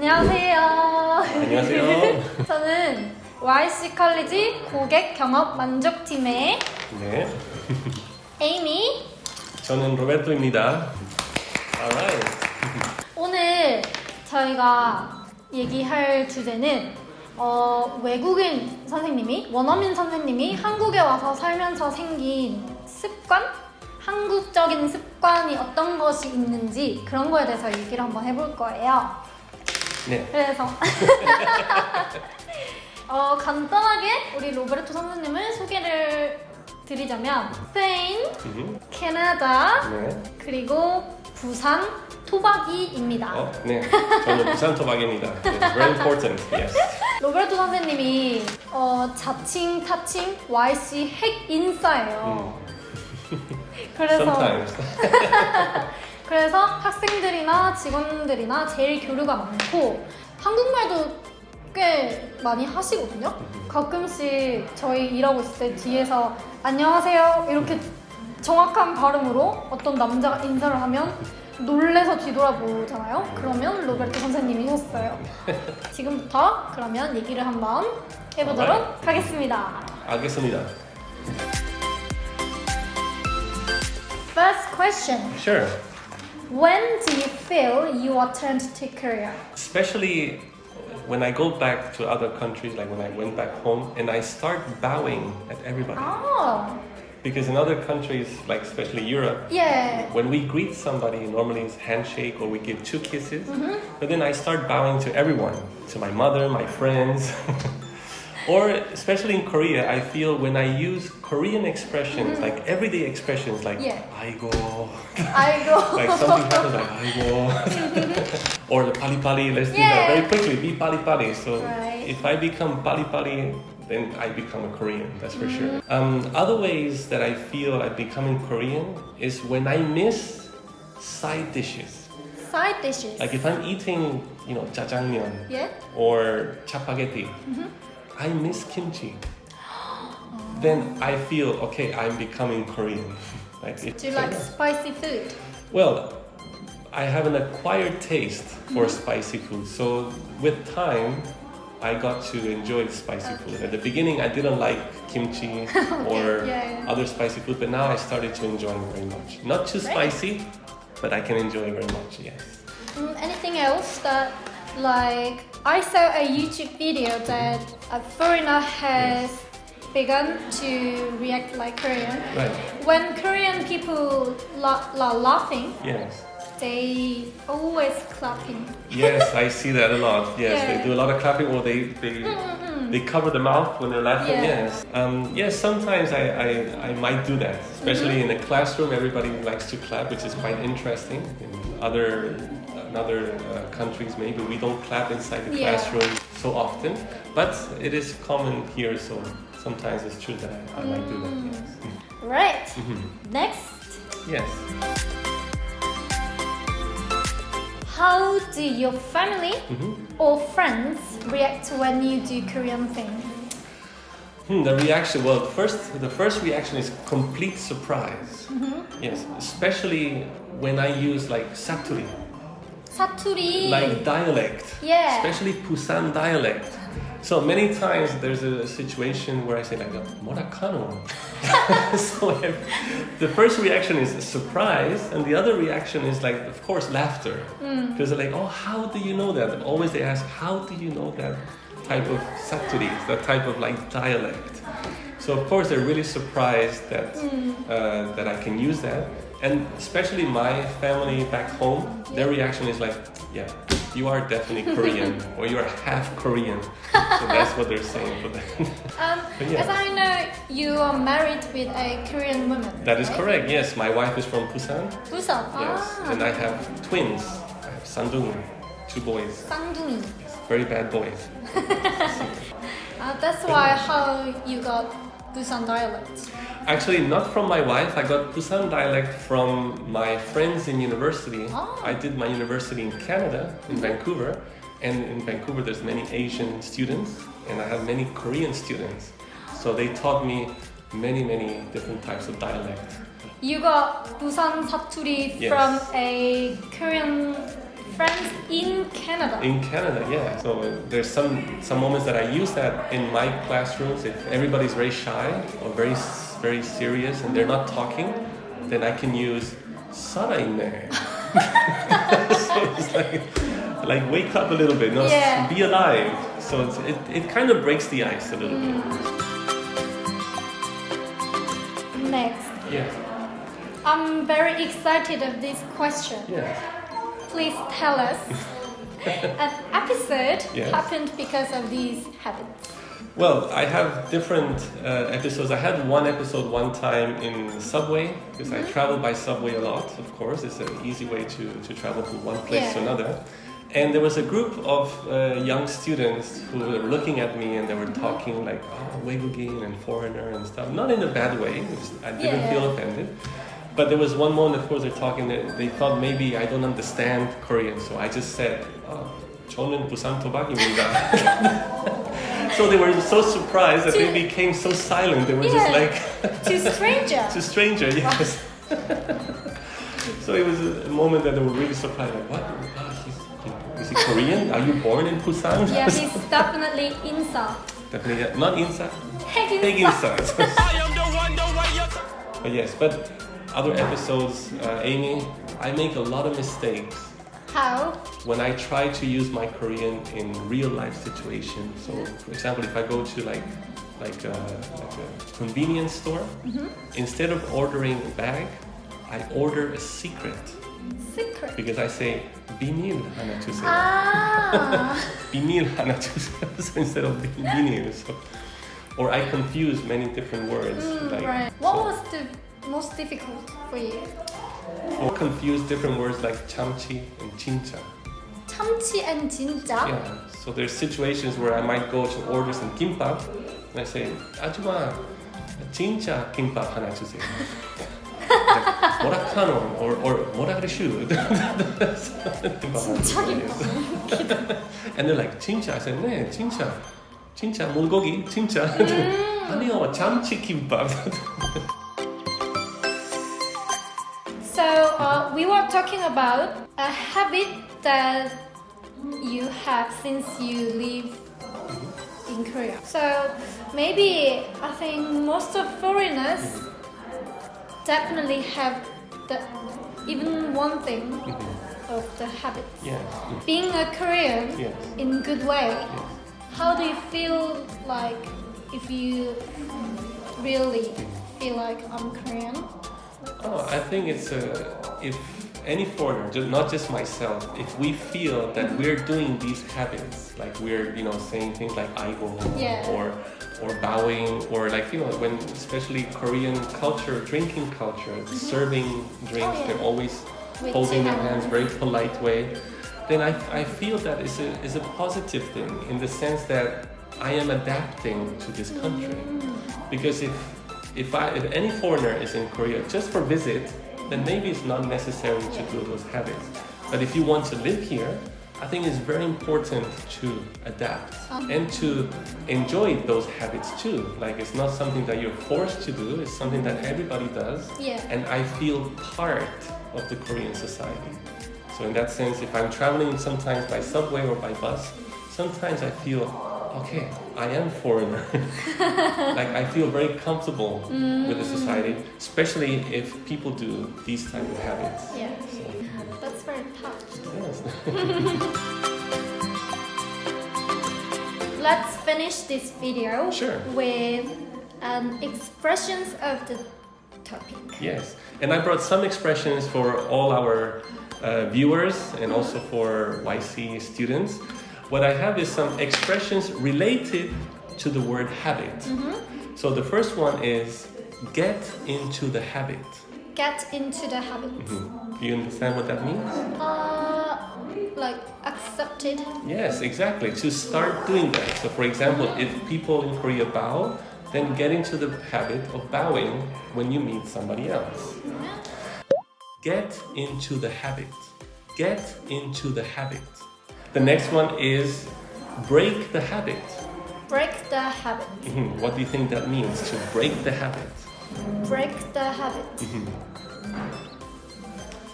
안녕하세요. 안녕하세요. 저는 YC 컬리지 고객 경험 만족팀의 네, 에이미. 저는 로베르토입니다. Alright. 오늘 저희가 얘기할 주제는 외국인 선생님이, 원어민 선생님이 한국에 와서 살면서 생긴 습관? 한국적인 습관이 어떤 것이 있는지 그런 거에 대해서 얘기를 한번 해볼 거예요. 네. 그래서 간단하게 우리 로베르토 선생님을 소개를 드리자면 스페인, 캐나다, 네. 그리고 부산 토박이입니다. 네. 저는 부산 토박입니다. It's very important. Yes. 로베르토 선생님이 자칭, 타칭, YC 핵 인싸예요. 그래서 Sometimes. 그래서 학생들이나 직원들이나 제일 교류가 많고 한국말도 꽤 많이 하시거든요. 가끔씩 저희 일하고 있을 때 뒤에서 안녕하세요 이렇게 정확한 발음으로 어떤 남자가 인사를 하면 놀래서 뒤돌아보잖아요. 그러면 로베르토 선생님이셨어요. 지금부터 그러면 얘기를 한번 해보도록 하겠습니다. 알겠습니다. First question. Sure. When do you feel you are turned to Korea? Especially when I go back to other countries, like when I went back home, and I start bowing at everybody. Oh, Because in other countries, like especially Europe, yeah. when we greet somebody, normally it's handshake or we give 2 kisses. But then I start bowing to everyone, to my mother, my friends. Or especially in Korea, I feel when I use Korean expressions, like everyday expressions, like Yeah. 아이고, 아이고. like something happens, like 아이고, or the pali pali. Let's do that very quickly. Be pali pali. So Right. if I become pali pali, then I become a Korean. That's for sure. Other ways that I feel I'm becoming Korean is when I miss side dishes. Side dishes. Like if I'm eating, jjajangmyeon Yeah. or chapaghetti, I miss kimchi. Then I feel okay. I'm becoming Korean. Like Do you like spicy food? Well, I have an acquired taste for spicy food. So with time, I got to enjoy spicy food. At the beginning, I didn't like kimchi or Yeah. other spicy food, but now I started to enjoy it very much. Not too spicy, but I can enjoy it very much. Yes. Anything else that, like, I saw a YouTube video that a foreigner has begun to react like Korean. Right. When Korean people are laughing, Yes. they always clapping. Yes, I see that a lot. Yes, Yeah. they do a lot of clapping, or they cover the mouth when they're laughing. Yeah. Yes. Yes, sometimes I might do that, especially in a classroom. Everybody likes to clap, which is quite interesting. In other countries, maybe we don't clap inside the Yeah. classroom so often, but it is common here. So sometimes it's true that I might do that. Yes. Right. Next. Yes. How do your family or friends react when you do Korean things? The reaction, well, the first reaction is complete surprise. Yes, especially when I use like saturi, 사투리. like dialect, Yeah. especially Busan dialect. So many times there's a situation where I say like, "Morakano." So the first reaction is surprise, and the other reaction is like, of course, laughter. Because they're like, "Oh, how do you know that?" And always they ask, "How do you know that type of saturi, that type of like dialect?" So of course they're really surprised that that I can use that, and especially my family back home, their reaction is like, "Yeah, you are definitely Korean, or you are half Korean." So that's what they're saying for that. Yeah. As I know, you are married with a Korean woman. That is right? correct. Yes, my wife is from Busan. 부산. Yes, and I have twins. I have sandung, 2 boys, 쌍둥이. very bad boys. That's why how you got Busan dialect. Actually, not from my wife. I got Busan dialect from my friends in university. Oh. I did my university in Canada, in Vancouver. And in Vancouver, there's many Asian students, and I have many Korean students. So they taught me many different types of dialect. You got Busan 사투리 Yes. from a Korean friends in Canada. In Canada, yeah. So there's some moments that I use that in my classrooms. If everybody's very shy or very serious and they're not talking, then I can use 살아있네. So it's like wake up a little bit, no, Yeah. be alive. So it kind of breaks the ice a little bit. Next, Yes. I'm very excited of this question. Yes. Please tell us an episode Yes. happened because of these habits. Well, I have different episodes. I had one episode one time in the subway because I travel by subway a lot, of course. It's an easy way to travel from one place to Yeah. another. And there was a group of young students who were looking at me and they were talking like, oh, 외국인 and foreigner and stuff. Not in a bad way. I didn't Yeah. feel offended. But there was one moment, of course, they're talking, they thought maybe I don't understand Korean. So I just said, oh, 저는 부산 토박입니다. So they were so surprised that they became so silent. They were just like... To stranger. To stranger, yes. So it was a moment that they were really surprised. Like, what? Oh, is he Korean? Are you born in Busan? Yeah, he's definitely inside. Definitely, not inside. Heck Inside. But yes, but other episodes, Amy, I make a lot of mistakes How? when I try to use my Korean in real life situations. So, for example, if I go to like a convenience store, instead of ordering a bag, I order a secret Secret. because I say 비밀 하나 주세요. Ah. 비밀 하나 주세요. So instead of 비밀, so, or I confuse many different words. Right. What was the most difficult for you? Or confuse different words like 참치 and 진짜. 참치 and 진짜? Yeah. So there's situations where I might go to order some kimbap and I say, 아줌마, 진짜 김밥 하나 주세요. Like, 뭐라 카노? Or 뭐라 그러슈? 진짜 김밥. And they're like, 진짜? I said, 네, 진짜. 진짜 물고기? 진짜? 아니요, 참치 김밥. So we were talking about a habit that you have since you live in Korea. So maybe I think most of foreigners definitely have even one thing of the habit. Yeah. Being a Korean Yes. in good way. Yes. How do you feel like if you really feel like I'm Korean? Oh, I think it's if any foreigner, not just myself, if we feel that we're doing these habits, like we're saying things like "아이고" or bowing, or like when especially Korean culture, drinking culture, serving drinks, they're always With holding their two hands very polite way. Then I feel that is a positive thing in the sense that I am adapting to this country, because if any foreigner is in Korea just for visit, then maybe it's not necessary to do those habits. But if you want to live here, I think it's very important to adapt and to enjoy those habits too. Like it's not something that you're forced to do, it's something that everybody does. Yeah. And I feel part of the Korean society. So in that sense, if I'm traveling sometimes by subway or by bus, sometimes I feel, okay, I am foreigner. Like I feel very comfortable with the society, especially if people do these type of habits. Yeah. So, That's very touched. yes. Let's finish this video Sure. with expressions of the topic. Yes, and I brought some expressions for all our viewers and also for YC students. What I have is some expressions related to the word habit. So the first one is get into the habit. Get into the habit. Do you understand what that means? Like accepted. Yes, exactly. To start doing that. So for example, if people in Korea bow, then get into the habit of bowing when you meet somebody else. Get into the habit. Get into the habit. The next one is break the habit. Break the habit. What do you think that means, to break the habit? Break the habit.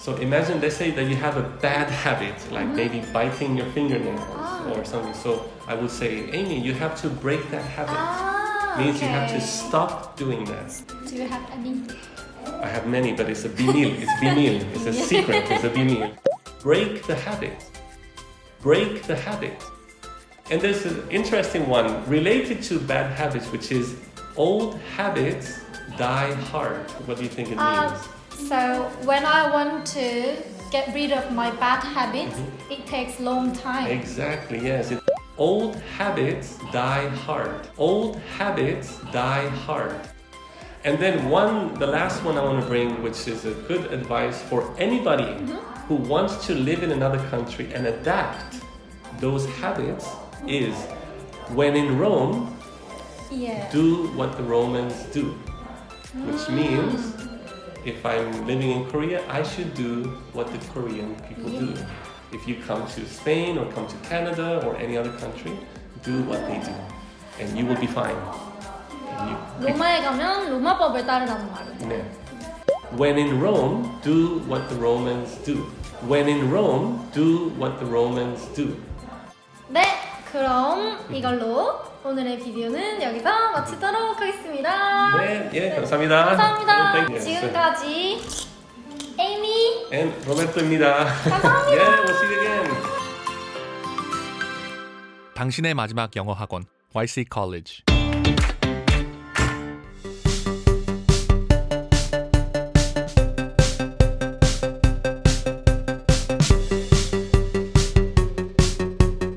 So imagine, let's say that you have a bad habit, like maybe biting your fingernails or something. So I would say, Amy, you have to break that habit. Means you have to stop doing that. Do you have any? I have many, but it's a bimil. It's bimil. It's a secret. It's a bimil. Break the habit. Break the habit. And there's an interesting one related to bad habits, which is old habits die hard. What do you think it means? So when I want to get rid of my bad habits, it takes long time. Exactly, yes. Old habits die hard. Old habits die hard. And then the last one I want to bring, which is a good advice for anybody who wants to live in another country and adapt those habits, is when in Rome, do what the Romans do. Which means, if I'm living in Korea, I should do what the Korean people do. If you come to Spain or come to Canada or any other country, do what they do. And you will be fine. 로마에 가면 로마법을 따르라는 말이죠. 네. When in Rome, do what the Romans do. When in Rome, do what the Romans do. 네, 그럼 이걸로 오늘의 비디오는 여기서 마치도록 하겠습니다. 네, 예, 감사합니다. 감사합니다. 지금까지 에이미 and 로베르토입니다. 감사합니다. Yeah, we'll see you again. 당신의 마지막 영어 학원 YC College.